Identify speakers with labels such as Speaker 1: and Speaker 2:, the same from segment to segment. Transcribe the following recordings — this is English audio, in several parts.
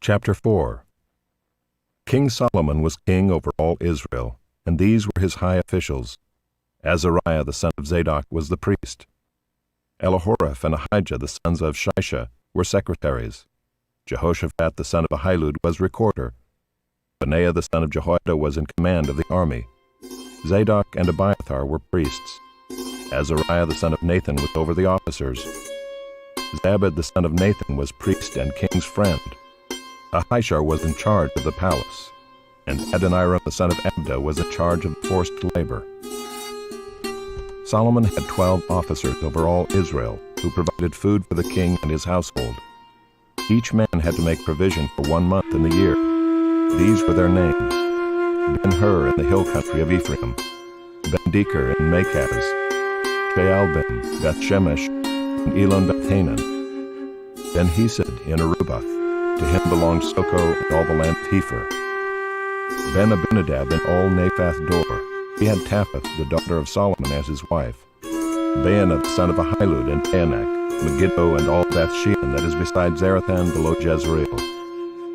Speaker 1: Chapter 4. King Solomon was king over all Israel, and these were his high officials. Azariah the son of Zadok was the priest. Elihoreph and Ahijah the sons of Shisha were secretaries. Jehoshaphat the son of Ahilud was recorder. Benaiah the son of Jehoiada was in command of the army. Zadok and Abiathar were priests. Azariah the son of Nathan was over the officers. Zabad the son of Nathan was priest and king's friend. Ahishar was in charge of the palace, and Adoniram the son of Abda was in charge of forced labor. Solomon had 12 officers over all Israel, who provided food for the king and his household. Each man had to make provision for 1 month in the year. These were their names: Ben-Hur in the hill country of Ephraim, Ben-Deker in Makaz, Shaalbim, Beth-Shemesh, and Elon Beth-Hanan, Ben-Hesed in Arubath. To him belonged Soko and all the land of Hepher. Ben-Abinadab in all Naphath Dor. He had Taphath, the daughter of Solomon, as his wife. Baanah the son of Ahilud in Taanach, Megiddo and all Beth-shean that is beside Zarethan below Jezreel,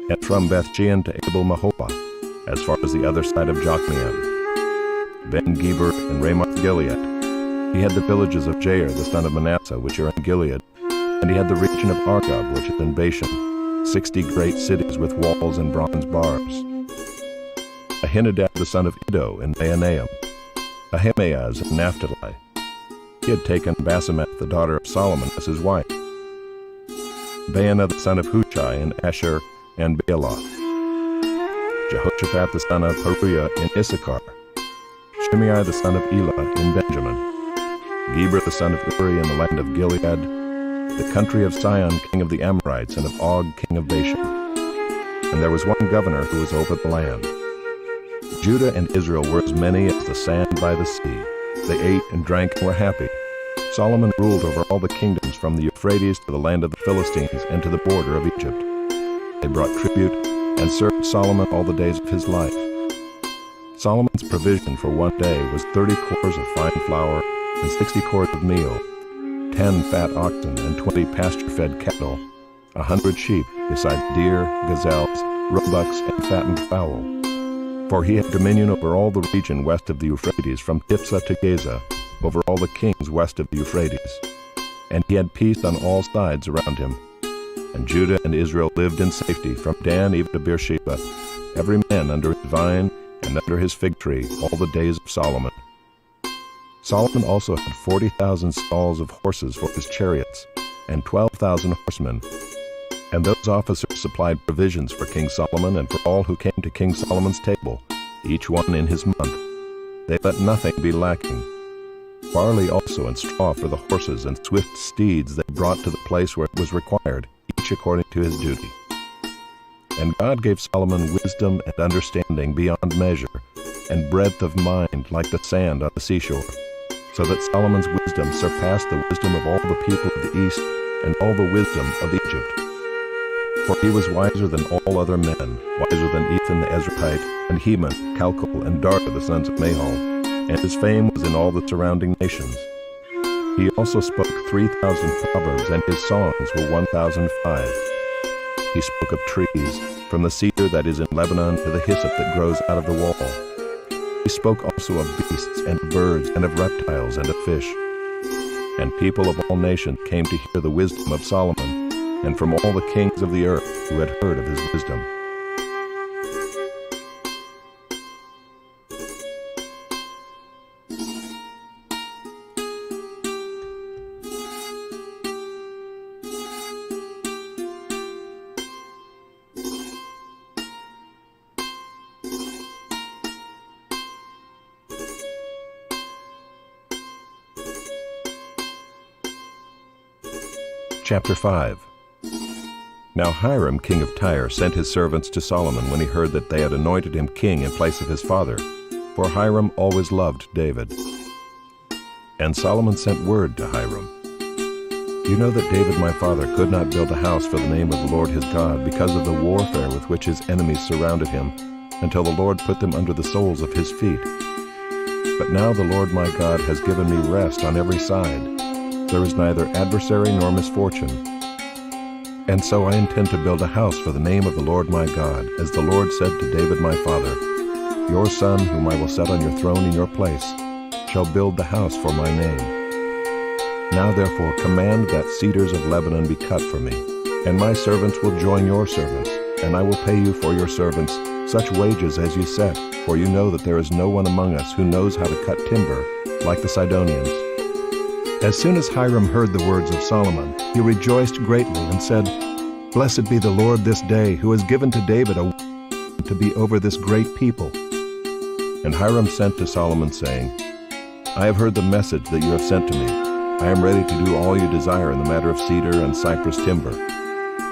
Speaker 1: and from Beth-shean to Abel-Mahopah, as far as the other side of Jokneam. Ben-Geber in Ramoth-Gilead. He had the villages of Jair the son of Manasseh, which are in Gilead, and he had the region of Argob, which is in Bashan, 60 great cities with walls and bronze bars. Ahinadab the son of Iddo in Mahanaim, Ahimaaz in Naphtali. He had taken Basemath the daughter of Solomon as his wife. Baanah the son of Hushai in Asher and Bealoth. Jehoshaphat the son of Paruiah in Issachar. Shimei the son of Elah in Benjamin. Geber the son of Uri in the land of Gilead, the country of Sihon king of the Amorites and of Og king of Bashan. And there was one governor who was over the land. Judah and Israel were as many as the sand by the sea. They ate and drank and were happy. Solomon ruled over all the kingdoms from the Euphrates to the land of the Philistines and to the border of Egypt. They brought tribute and served Solomon all the days of his life. Solomon's provision for 1 day was 30 cores of fine flour and 60 cores of meal, 10 fat oxen and 20 pasture-fed cattle, 100 sheep, besides deer, gazelles, roebucks, and fattened fowl. For he had dominion over all the region west of the Euphrates, from Tiphsah to Gaza, over all the kings west of the Euphrates. And he had peace on all sides around him. And Judah and Israel lived in safety, from Dan even to Beersheba, every man under his vine and under his fig tree, all the days of Solomon. Solomon also had 40,000 stalls of horses for his chariots, and 12,000 horsemen. And those officers supplied provisions for King Solomon and for all who came to King Solomon's table, each one in his month. They let nothing be lacking. Barley also and straw for the horses, and swift steeds they brought to the place where it was required, each according to his duty. And God gave Solomon wisdom and understanding beyond measure, and breadth of mind like the sand on the seashore, so that Solomon's wisdom surpassed the wisdom of all the people of the east and all the wisdom of Egypt. For he was wiser than all other men, wiser than Ethan the Ezrahite, and Heman, Calcol, and Darda the sons of Mahol, and his fame was in all the surrounding nations. He also spoke 3,000 proverbs, and his songs were 1,005. He spoke of trees, from the cedar that is in Lebanon to the hyssop that grows out of the wall. He spoke also of beasts and of birds and of reptiles and of fish. And people of all nations came to hear the wisdom of Solomon, and from all the kings of the earth who had heard of his wisdom. Chapter 5. Now Hiram king of Tyre sent his servants to Solomon when he heard that they had anointed him king in place of his father, for Hiram always loved David. And Solomon sent word to Hiram, "You know that David my father could not build a house for the name of the Lord his God because of the warfare with which his enemies surrounded him, until the Lord put them under the soles of his feet. But now the Lord my God has given me rest on every side. There is neither adversary nor misfortune. And so I intend to build a house for the name of the Lord my God, as the Lord said to David my father, Your son, whom I will set on your throne in your place, shall build the house for my name. Now therefore command that cedars of Lebanon be cut for me, and my servants will join your servants, and I will pay you for your servants such wages as you set, for you know that there is no one among us who knows how to cut timber, like the Sidonians. As soon as Hiram heard the words of Solomon, he rejoiced greatly and said, Blessed be the Lord this day, who has given to David a to be over this great people. And Hiram sent to Solomon, saying, I have heard the message that you have sent to me. I am ready to do all you desire in the matter of cedar and cypress timber.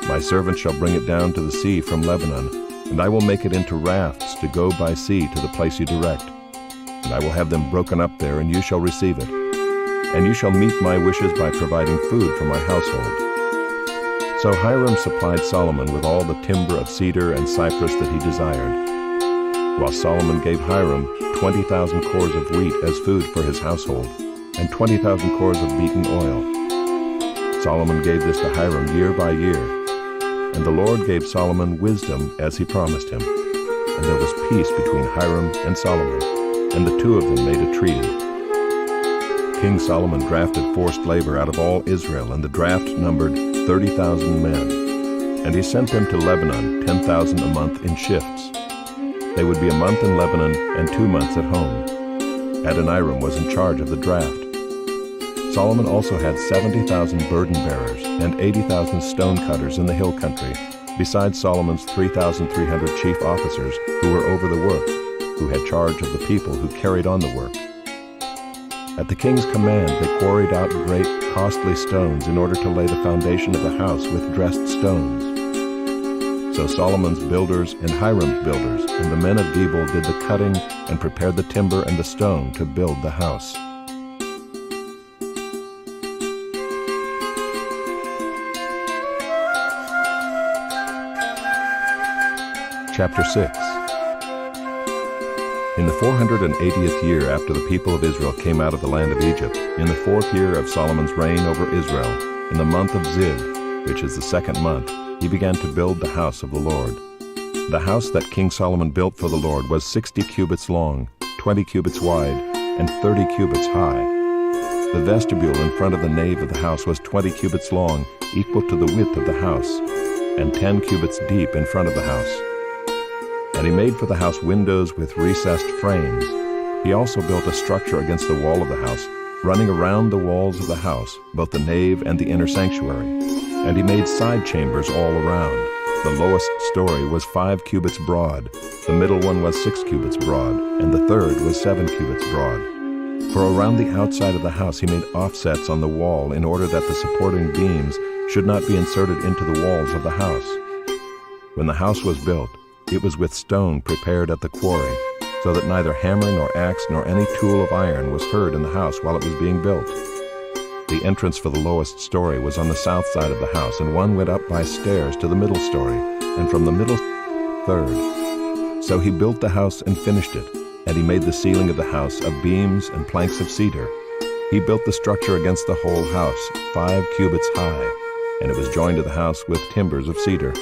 Speaker 1: My servant shall bring it down to the sea from Lebanon, and I will make it into rafts to go by sea to the place you direct. And I will have them broken up there, and you shall receive it. And you shall meet my wishes by providing food for my household. So Hiram supplied Solomon with all the timber of cedar and cypress that he desired, while Solomon gave Hiram 20,000 cores of wheat as food for his household, and 20,000 cores of beaten oil. Solomon gave this to Hiram year by year, and the Lord gave Solomon wisdom as he promised him. And there was peace between Hiram and Solomon, and the two of them made a treaty. King Solomon drafted forced labor out of all Israel, and the draft numbered 30,000 men. And he sent them to Lebanon, 10,000 a month in shifts. They would be a month in Lebanon and 2 months at home. Adoniram was in charge of the draft. Solomon also had 70,000 burden bearers and 80,000 stone cutters in the hill country, besides Solomon's 3,300 chief officers who were over the work, who had charge of the people who carried on the work. At the king's command, they quarried out great, costly stones in order to lay the foundation of the house with dressed stones. So Solomon's builders and Hiram's builders and the men of Gebal did the cutting and prepared the timber and the stone to build the house. Chapter 6. In the 480th year after the people of Israel came out of the land of Egypt, in the 4th year of Solomon's reign over Israel, in the month of Ziv, which is the 2nd month, he began to build the house of the Lord. The house that King Solomon built for the Lord was 60 cubits long, 20 cubits wide, and 30 cubits high. The vestibule in front of the nave of the house was 20 cubits long, equal to the width of the house, and 10 cubits deep in front of the house. And he made for the house windows with recessed frames. He also built a structure against the wall of the house, running around the walls of the house, both the nave and the inner sanctuary. And he made side chambers all around. The lowest story was 5 cubits broad, the middle one was 6 cubits broad, and the third was 7 cubits broad. For around the outside of the house he made offsets on the wall in order that the supporting beams should not be inserted into the walls of the house. When the house was built, it was with stone prepared at the quarry, so that neither hammer nor axe nor any tool of iron was heard in the house while it was being built. The entrance for the lowest story was on the south side of the house, and one went up by stairs to the middle story, and from the middle third. So he built the house and finished it, and he made the ceiling of the house of beams and planks of cedar. He built the structure against the whole house, 5 cubits high, and it was joined to the house with timbers of cedar.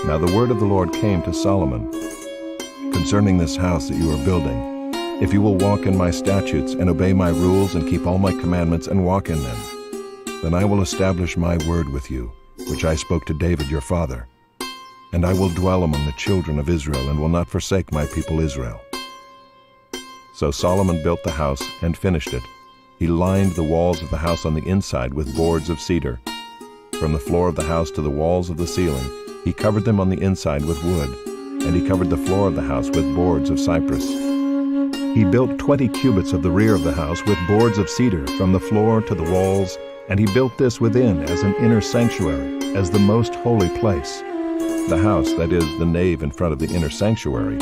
Speaker 1: Now the word of the Lord came to Solomon, concerning this house that you are building. If you will walk in my statutes and obey my rules and keep all my commandments and walk in them, then I will establish my word with you, which I spoke to David your father. And I will dwell among the children of Israel and will not forsake my people Israel. So Solomon built the house and finished it. He lined the walls of the house on the inside with boards of cedar. From the floor of the house to the walls of the ceiling, he covered them on the inside with wood, and he covered the floor of the house with boards of cypress. He built 20 cubits of the rear of the house with boards of cedar from the floor to the walls, and he built this within as an inner sanctuary, as the most holy place. The house, that is, the nave in front of the inner sanctuary,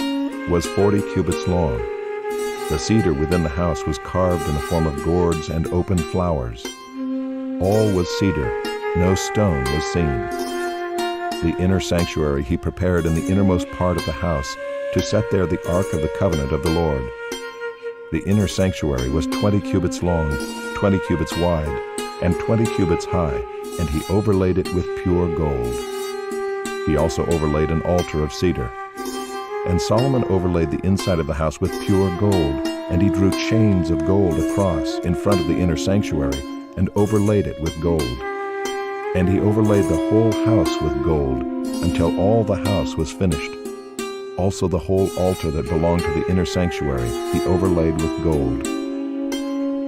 Speaker 1: was 40 cubits long. The cedar within the house was carved in the form of gourds and open flowers. All was cedar, no stone was seen. The inner sanctuary he prepared in the innermost part of the house to set there the ark of the covenant of the Lord. The inner sanctuary was 20 cubits long, 20 cubits wide, and 20 cubits high, and he overlaid it with pure gold. He also overlaid an altar of cedar. And Solomon overlaid the inside of the house with pure gold, and he drew chains of gold across in front of the inner sanctuary, and overlaid it with gold. And he overlaid the whole house with gold, until all the house was finished. Also the whole altar that belonged to the inner sanctuary he overlaid with gold.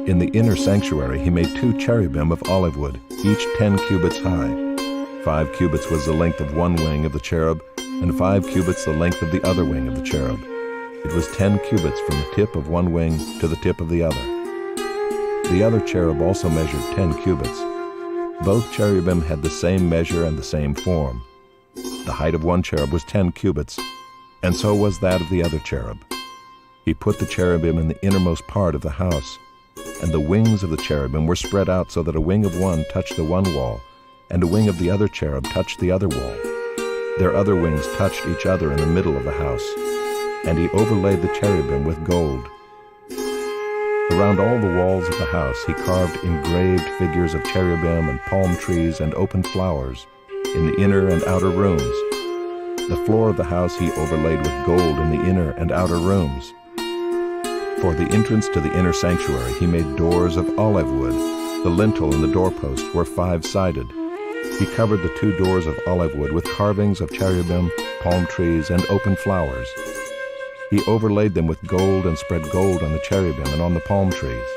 Speaker 1: In the inner sanctuary he made 2 cherubim of olive wood, each 10 cubits high. 5 cubits was the length of one wing of the cherub, and 5 cubits the length of the other wing of the cherub. It was 10 cubits from the tip of one wing to the tip of the other. The other cherub also measured 10 cubits. Both cherubim had the same measure and the same form. The height of one cherub was 10 cubits, and so was that of the other cherub. He put the cherubim in the innermost part of the house, and the wings of the cherubim were spread out so that a wing of one touched the one wall, and a wing of the other cherub touched the other wall. Their other wings touched each other in the middle of the house, and he overlaid the cherubim with gold. Around all the walls of the house he carved engraved figures of cherubim and palm trees and open flowers in the inner and outer rooms. The floor of the house he overlaid with gold in the inner and outer rooms. For the entrance to the inner sanctuary he made doors of olive wood. The lintel and the doorpost were 5-sided. He covered the 2 doors of olive wood with carvings of cherubim, palm trees, and open flowers. He overlaid them with gold and spread gold on the cherubim and on the palm trees.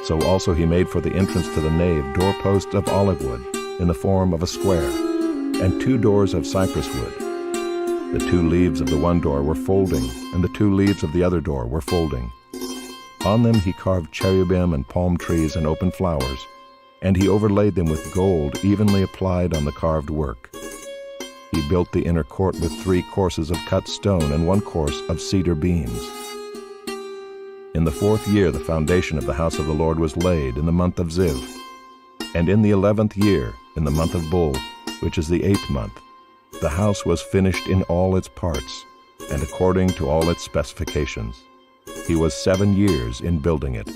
Speaker 1: So also he made for the entrance to the nave doorposts of olive wood in the form of a square, and 2 doors of cypress wood. The 2 leaves of the one door were folding, and the 2 leaves of the other door were folding. On them he carved cherubim and palm trees and open flowers, and he overlaid them with gold evenly applied on the carved work. He built the inner court with 3 courses of cut stone and 1 course of cedar beams. In the 4th year the foundation of the house of the Lord was laid in the month of Ziv. And in the 11th year, in the month of Bul, which is the 8th month, the house was finished in all its parts, and according to all its specifications. He was 7 years in building it.